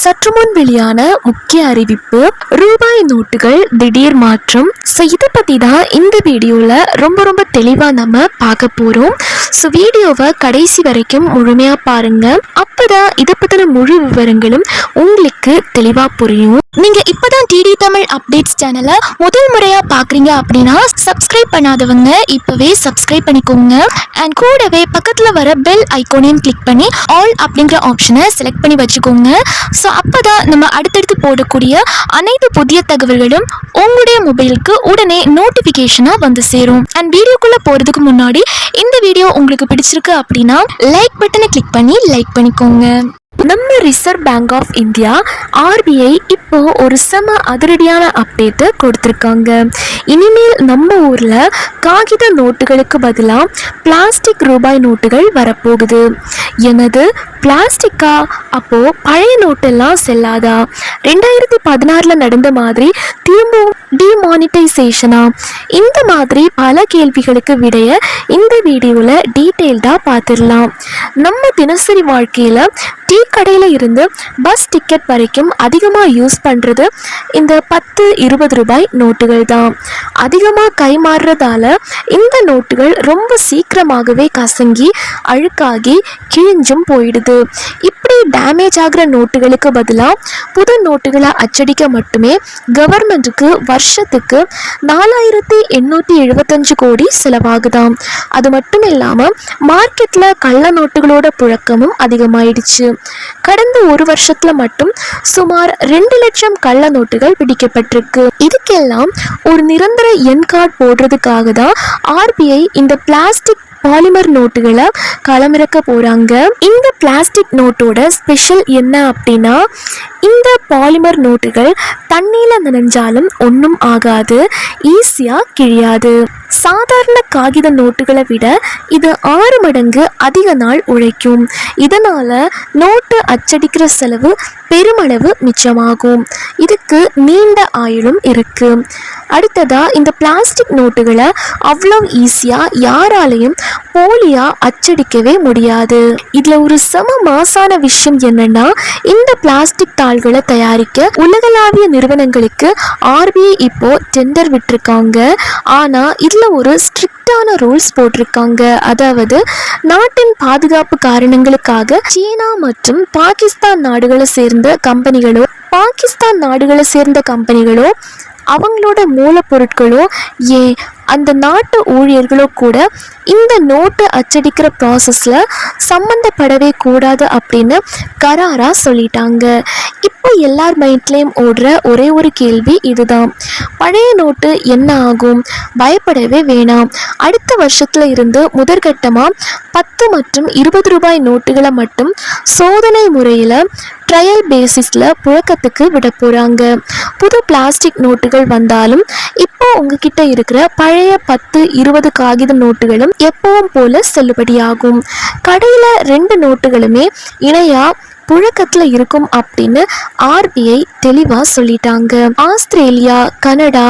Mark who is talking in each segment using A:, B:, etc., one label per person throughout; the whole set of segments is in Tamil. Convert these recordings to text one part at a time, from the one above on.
A: சற்று முன் வெளியான முக்கிய அறிவிப்பு, ரூபாய் நோட்டுகள் திடீர் மாற்றம். ஸோ இதை பற்றி தான் இந்த வீடியோவில் ரொம்ப தெளிவாக நம்ம பார்க்க போகிறோம். ஸோ வீடியோவை கடைசி வரைக்கும் முழுமையாக பாருங்கள். அப்போ தான் இதை பற்றின முழு விவரங்களும் உங்களுக்கு தெளிவாக புரியும். நீங்கள் இப்போ தான் டிடி தமிழ் அப்டேட்ஸ் சேனலை முதல் முறையாக பார்க்குறீங்க அப்படின்னா சப்ஸ்கிரைப் பண்ணாதவங்க இப்போவே சப்ஸ்கிரைப் பண்ணிக்கோங்க. அண்ட் கூடவே பக்கத்தில் வர பெல் ஐக்கோனையும் கிளிக் பண்ணி ஆல் அப்படிங்கிற ஆப்ஷனை செலக்ட் பண்ணி வச்சுக்கோங்க. ஸோ அப்போ தான் நம்ம அடுத்தடுத்து போடக்கூடிய அனைத்து புதிய தகவல்களும் உங்களுடைய மொபைலுக்கு உடனே நோட்டிஃபிகேஷனாக வந்து சேரும். அண்ட் வீடியோக்குள்ளே போகிறதுக்கு முன்னாடி இந்த வீடியோ உங்களுக்கு பிடிச்சிருக்கு அப்படின்னா லைக் பட்டனை கிளிக் பண்ணி லைக் பண்ணிக்கோங்க. நம்ம reserve bank of India RBI இப்போ ஒரு செம அதிரடியான அப்டேட்டு கொடுத்துருக்காங்க. இனிமேல் நம்ம ஊரில் காகித நோட்டுகளுக்கு பதிலாக பிளாஸ்டிக் ரூபாய் நோட்டுகள் வரப்போகுது. எனது பிளாஸ்டிக்கா? அப்போது பழைய நோட்டெல்லாம் செல்லாதா? 2016 நடந்த மாதிரி திரும்பவும் டிமானிட்டைசேஷனா? இந்த மாதிரி பல கேள்விகளுக்கு விடைய இந்த வீடியோவில் டீட்டெயில்டாக பார்த்துடலாம். நம்ம தினசரி வாழ்க்கையில் டீ கடையில் இருந்து பஸ் டிக்கெட் வரைக்கும் அதிகமாக யூஸ் பண்ணுறது இந்த 10-20 ரூபாய் நோட்டுகள் தான். அதிகமாக கைமாறுறதால இந்த நோட்டுகள் ரொம்ப சீக்கிரமாகவே கசங்கி அழுக்காகி கிழிஞ்சும் போயிடுது. இப்படி டேமேஜ் ஆகிற நோட்டுகளுக்கு பதிலாக புது நோட்டுகளை அச்சடிக்க மட்டுமே கவர்மெண்ட்டுக்கு வருஷத்துக்கு 4875 கோடி செலவாகுதாம். அது மட்டும் இல்லாமல் மார்க்கெட்டில் கள்ள நோட்டுகளோட புழக்கமும் அதிகமாயிடுச்சு. கடந்த ஒரு வருஷத்துல மட்டும் சுமார் 2 லட்சம் கள்ள நோட்டுகள் பிடிக்கப்பட்டிருக்கு. இதுக்கெல்லாம் ஒரு நிரந்தர எண் கார்டு போடுறதுக்காக தான் ஆர்பிஐ இந்த பிளாஸ்டிக் பாலிமர் நோட்டுகளை களமிறக்க போறாங்க. இந்த பிளாஸ்டிக் நோட்டோட ஸ்பெஷல் என்ன அப்படின்னா, இந்த பாலிமர் நோட்டுகள் தண்ணியில நனைஞ்சாலும் ஒன்றும் ஆகாது, ஈஸியா கிழியாது. சாதாரண காகித நோட்டுகளை விட இது 6 மடங்கு அதிக நாள் உழைக்கும். இதனால நோட்டு அச்சடிக்கிற செலவு பெருமளவு மிச்சமாகும். இதுக்கு நீண்ட ஆயுளும் இருக்கு. அடுத்ததா, இந்த பிளாஸ்டிக் நோட்டுகளை அவ்வளோ ஈஸியா யாராலையும் போலியா அச்சடிக்கவே முடியாது. இதுல ஒரு செம மாசான விஷயம் என்னன்னா, இந்த பிளாஸ்டிக் தாள்களை தயாரிக்க உலகளாவிய நிறுவனங்களுக்கு ஆர்பிஐ இப்போ டெண்டர் விட்டுருக்காங்க. ஆனா இதுல ஒரு ஸ்ட்ரிக்டான ரூல்ஸ் போட்டிருக்காங்க. அதாவது நாட்டின் பாதுகாப்பு காரணங்களுக்காக சீனா மற்றும் பாகிஸ்தான் நாடுகளை சேர்ந்த கம்பெனிகளோ அவங்களோட மூலப்பொருட்களோ அந்த நாட்டு ஊழியர்களோ கூட இந்த நோட்டு அச்சடிக்கிற ப்ராசஸில் சம்மந்தப்படவே கூடாது அப்படின்னு கராராக சொல்லிட்டாங்க. இப்போ எல்லார் மைண்ட்லேயும் ஓடுற ஒரே ஒரு கேள்வி இதுதான், பழைய நோட்டு என்ன ஆகும்? பயப்படவே வேணாம். அடுத்த வருஷத்துல இருந்து முதற்கட்டமாக 10 மற்றும் 20 ரூபாய் நோட்டுகளை மட்டும் சோதனை முறையில் ட்ரையல் பேசிஸில் புழக்கத்துக்கு விட போகிறாங்க. புது பிளாஸ்டிக் நோட்டுகள் வந்தாலும் இப்போ உங்ககிட்ட இருக்கிற பழைய 10-20 காகித நோட்டுகளும் எப்பவும் போல செல்லுபடியாகும். கடையில் 2 நோட்டுகளுமே இணையா புழக்கத்தில் இருக்கும் அப்படின்னு ஆர்பிஐ தெளிவாக சொல்லிட்டாங்க. ஆஸ்திரேலியா, கனடா,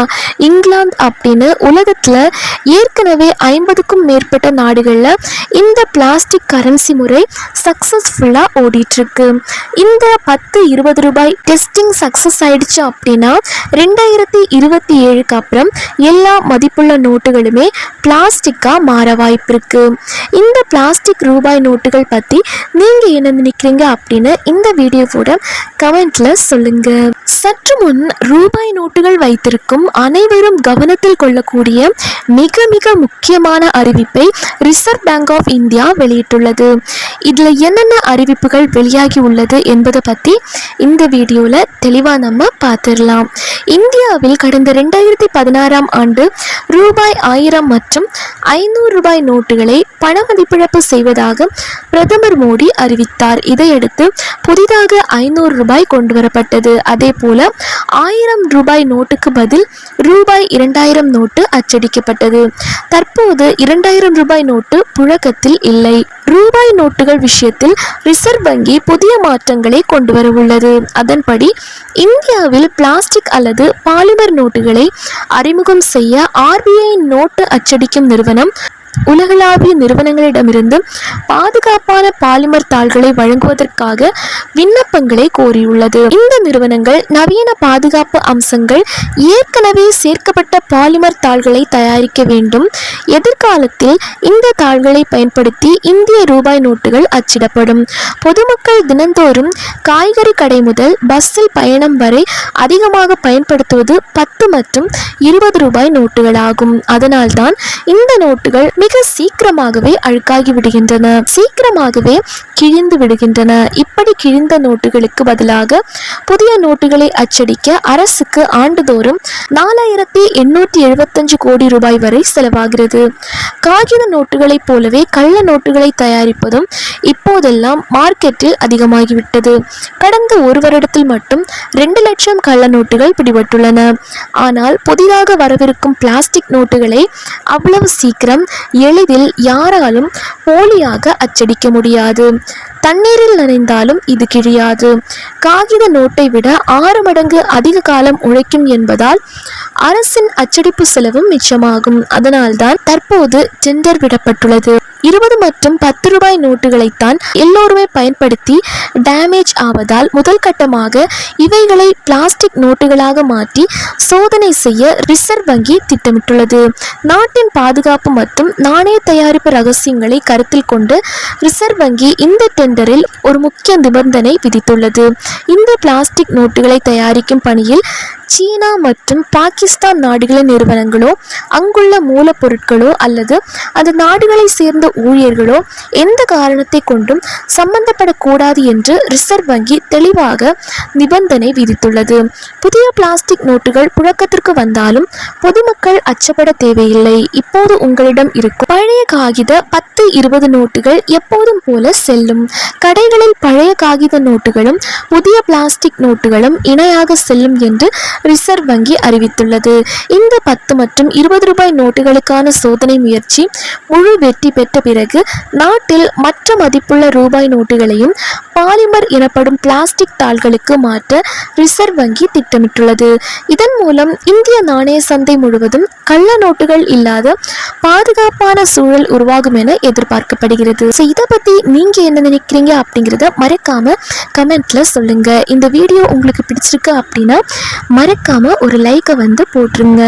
A: இங்கிலாந்து அப்படின்னு உலகத்தில் ஏற்கனவே 50க்கும் மேற்பட்ட நாடுகளில் இந்த பிளாஸ்டிக் கரன்சி முறை சக்ஸஸ்ஃபுல்லாக ஓடிட்டுருக்கு. இந்த 10-20 ரூபாய் டெஸ்டிங் சக்ஸஸ் ஆயிடுச்சு அப்படின்னா 2027க்கு அப்புறம் எல்லா மதிப்புள்ள நோட்டுகளுமே பிளாஸ்டிக்காக மாற வாய்ப்பு இருக்கு. இந்த பிளாஸ்டிக் ரூபாய் நோட்டுகள் பற்றி நீங்கள் என்ன நினைக்கிறீங்க அப்படின்னு இந்த வீடியோவோட கமெண்ட்ல சொல்லுங்க. சற்று முன் ரூபாய் நோட்டுகள் வைத்திருக்கும் அனைவரும் கவனத்தில் கொள்ளக்கூடிய மிக முக்கியமான அறிவிப்பை ரிசர்வ் பேங்க் ஆஃப் இந்தியா வெளியிட்டுள்ளது. இதுல என்னென்ன அறிவிப்புகள் வெளியாகி உள்ளது என்பதை பத்தி இந்த வீடியோல தெளிவா நம்ம பார்த்துடலாம். இந்தியாவில் கடந்த 2016ஆம் ஆண்டு ரூபாய் 1000 மற்றும் 500 ரூபாய் நோட்டுகளை பண மதிப்பிழப்பு செய்வதாக பிரதமர் மோடி அறிவித்தார். இதையடுத்து புதிதாக 500 ரூபாய் கொண்டு வரப்பட்டது. அதே போல 1000 ரூபாய் நோட்டுக்கு பதில் ரூபாய் 2000 நோட்டு அச்சடிக்கப்பட்டது. தற்போது 2000 ரூபாய் நோட்டு புழக்கத்தில் இல்லை. ரூபாய் நோட்டுகள் விஷயத்தில் ரிசர்வ் வங்கி புதிய மாற்றங்களை கொண்டு வர உள்ளது. அதன்படி இந்தியாவில் பிளாஸ்டிக் அல்லது பாலிமர் நோட்டுகளை அறிமுகம் செய்ய ஆர்பிஐ நோட்டு அச்சடிக்கும் நிறுவனம் உலகளாவிய நிறுவனங்களிடமிருந்து பாதுகாப்பான பாலிமர் தாள்களை வழங்குவதற்காக விண்ணப்பங்களை கோரியுள்ளது. இந்த நிறுவனங்கள் நவீன பாதுகாப்பு அம்சங்கள் ஏற்கனவே சேர்க்கப்பட்ட பாலிமர் தாள்களை தயாரிக்க வேண்டும். எதிர்காலத்தில் இந்த தாள்களை பயன்படுத்தி இந்திய ரூபாய் நோட்டுகள் அச்சிடப்படும். பொதுமக்கள் தினந்தோறும் காய்கறி கடை முதல் பஸ்ஸில் பயணம் வரை அதிகமாக பயன்படுத்துவது 10 மற்றும் 20 ரூபாய் நோட்டுகளாகும். அதனால்தான் இந்த நோட்டுகள் மிக சீக்கிரமாகவே அழுக்காகி விடுகின்றன, சீக்கிரமாகவே கிழிந்து விடுகின்றன. இப்படி கிழிந்த நோட்டுகளுக்கு பதிலாக புதிய நோட்டுகளை அச்சடிக்க அரசுக்கு ஆண்டுதோறும் 4875 கோடி ரூபாய் வரை செலவாகிறது. காகித நோட்டுகளைப் போலவே கள்ள நோட்டுகளை தயாரிப்பதும் இப்போதெல்லாம் மார்க்கெட்டில் அதிகமாகிவிட்டது. கடந்த ஒரு வருடத்தில் மட்டும் 2 லட்சம் கள்ள நோட்டுகள் பிடிபட்டுள்ளன. ஆனால் புதிதாக வரவிருக்கும் பிளாஸ்டிக் நோட்டுகளை அவ்வளவு சீக்கிரம் எளிதில் யாராலும் போலியாக அச்சடிக்க முடியாது. தண்ணீரில் நனைந்தாலும் இது கிழியாது. காகித நோட்டை விட 6 மடங்கு அதிக காலம் உழைக்கும் என்பதால் அரசின் அச்சடிப்பு செலவும் மிச்சமாகும். அதனால்தான் தற்போது டெண்டர் விடப்பட்டுள்ளது. 20 மற்றும் 10 ரூபாய் நோட்டுகளைத்தான் எல்லோருமே பயன்படுத்தி டேமேஜ் ஆவதால் முதல் கட்டமாக இவைகளை பிளாஸ்டிக் நோட்டுகளாக மாற்றி சோதனை செய்ய ரிசர்வ் வங்கி திட்டமிட்டுள்ளது. நாட்டின் பாதுகாப்பு மற்றும் நாணய தயாரிப்பு ரகசியங்களை கருத்தில் கொண்டு ரிசர்வ் வங்கி இந்த டெண்டரில் ஒரு முக்கிய நிபந்தனை விதித்துள்ளது. இந்த பிளாஸ்டிக் நோட்டுகளை தயாரிக்கும் பணியில் சீனா மற்றும் பாகிஸ்தான் நாடுகளின் நிறுவனங்களோ அங்குள்ள மூலப்பொருட்களோ அல்லது அந்த நாடுகளை சேர்ந்த ஊழியர்களோ எந்த காரணத்தை கொண்டும் சம்பந்தப்படக்கூடாது என்று ரிசர்வ் வங்கி தெளிவாக நிபந்தனை விதித்துள்ளது. புதிய பிளாஸ்டிக் நோட்டுகள் புழக்கத்திற்கு வந்தாலும் பொதுமக்கள் அச்சப்பட தேவையில்லை. இப்போது உங்களிடம் இருக்கும் பழைய காகித 10-20 நோட்டுகள் எப்போதும் போல செல்லும். கடைகளில் பழைய காகித நோட்டுகளும் புதிய பிளாஸ்டிக் நோட்டுகளும் இணையாக செல்லும் என்று ரிசர்வ் வங்கி அறிவித்துள்ளது. இந்த 10 மற்றும் 20 ரூபாய் நோட்டுகளுக்கான சோதனை முயற்சி முழு வெற்றி பெற்ற பிறகு நாட்டில் மற்ற மதிப்புள்ள ரூபாய் நோட்டுகளையும் பாலிமர் எனப்படும் பிளாஸ்டிக் தாள்களுக்கு மாற்ற ரிசர்வ் வங்கி திட்டமிட்டுள்ளது. இதன் மூலம் இந்திய நாணய சந்தை முழுவதும் கள்ள நோட்டுகள் இல்லாத பாதுகாப்பான சூழல் உருவாகும் என எதிர்பார்க்கப்படுகிறது. இதை பத்தி நீங்க என்ன நினைக்கிறீங்க அப்படிங்கிறத மறக்காம கமெண்ட்ல சொல்லுங்க. இந்த வீடியோ உங்களுக்கு பிடிச்சிருக்கு அப்படின்னா மறக்காம ஒரு லைக்கை போட்டுருங்க.